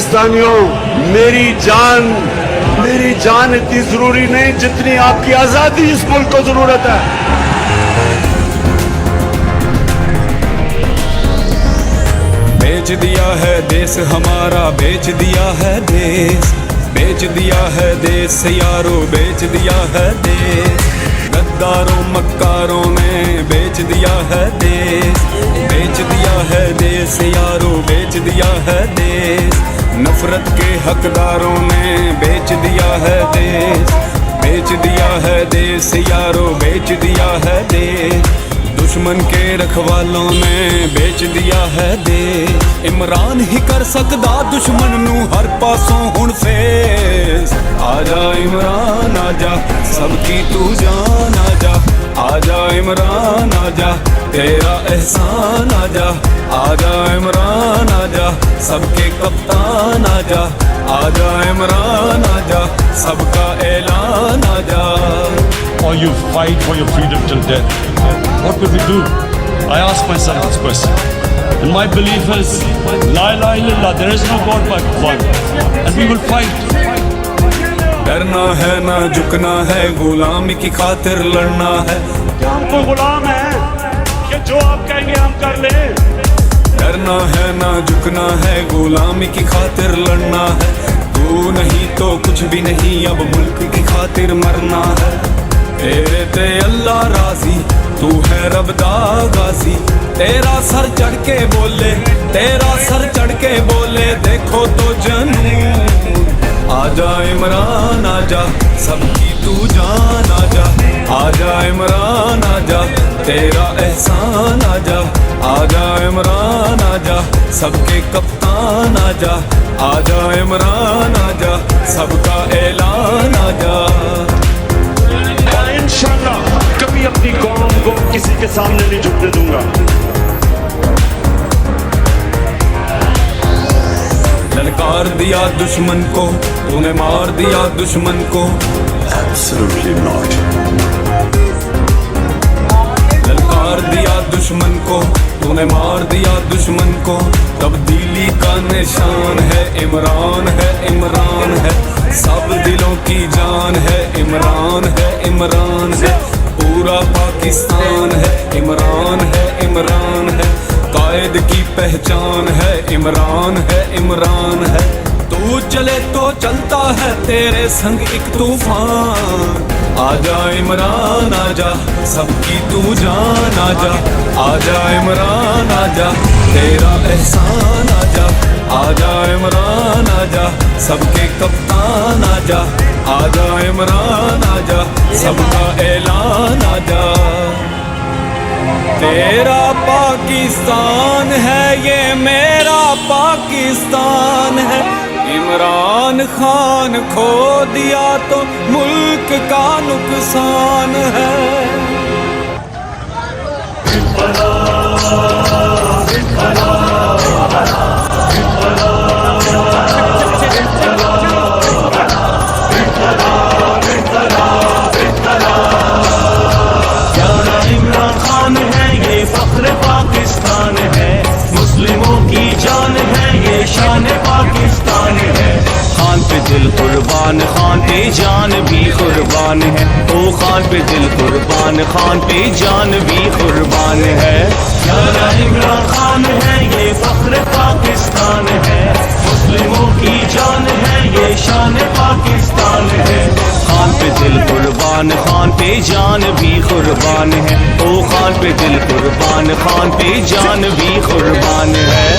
पाकिस्तानियों, मेरी जान इतनी जरूरी नहीं जितनी आपकी आजादी इस मुल्क को जरूरत है। बेच दिया है देश हमारा, बेच दिया है देश, बेच दिया है देश यारो, बेच दिया है देश। गद्दारों मक्कारों ने बेच दिया है देश, बेच दिया है देश यारो, बेच दिया है देश। नफरत के हकदारों ने बेच दिया है देश, बेच दिया है देश यारो, बेच दिया है देश। दुश्मन के रखवालों ने बेच दिया है देश। इमरान ही कर सकदा दुश्मन नू हर पासों हुण फेस। आजा इमरान आजा, सबकी तू जान आजा, आजा इमरान आजा, तेरा एहसान आजा, आजा इमरान आजा, सबके कप्तान आजा, आजा इमरान आजा, सबका ऐलान आजा। Or you fight for your freedom till death. What will we do? I ask myself this question. And my belief is, La ilaha illallah, there is no God but one. And we will fight. डरना है ना झुकना है, गुलामी की खातिर लड़ना है। क्या हम कोई गुलाम है कि जो आप कहेंगे हम कर ले? डरना है ना झुकना है, गुलामी की खातिर लड़ना है। तू नहीं तो कुछ भी नहीं, अब मुल्क की खातिर मरना है। तेरे ते अल्लाह राजी, तू है रब दा गाजी। तेरा सर चढ़ के बोले, तेरा सर चढ़ के बोले, देखो तो जनून। आजा इमरान आजा, सबकी तू जान आजा, आजा इमरान आजा, तेरा एहसान आजा, आजा इमरान आजा, सबके कप्तान आजा, आजा इमरान आजा, सबका ऐलान आजा। इंशाल्लाह कभी अपनी कौम को किसी के सामने नहीं झुकने दूंगा। ललकार दिया दुश्मन को, तूने मार दिया दुश्मन को। Absolutely not. ललकार दिया दुश्मन को, तूने मार दिया दुश्मन को। तब्दीली का निशान है इमरान है, इमरान है। सब दिलों की जान है इमरान है, इमरान है। पूरा पाकिस्तान है इमरान है, इमरान है। कायद की पहचान है इमरान है, इमरान है। तू चले तो चलता है तेरे संग एक तूफान। आजा इमरान आजा, सबकी तू जान आजा, आजा इमरान आजा, तेरा एहसान आजा, आजा इमरान आजा, सबके कप्तान आजा, आजा इमरान आजा, सबका ऐलान आजा। तेरा पाकिस्तान है ये मेरा पाकिस्तान है। इमरान खान खो दिया तो मुल्क का नुकसान है। इमरान खान है ये फख्र पाकिस्तान है। मुस्लिमों की जान है ये शान पाकिस्तान है। खान पे दिल कुर्बान, खान पे जान भी कुर्बान है। ओ खान पे दिल कुर्बान, खान पे जान भी कुर्बान है। यारा इमरान खान है ये फख्र पाकिस्तान है। मुस्लिमों की जान है ये शान पाकिस्तान है। खान पे दिल कुर्बान, खान पे जान भी कुर्बान है। ओ खान पे दिल कुर्बान, खान पे जान भी कुर्बान है।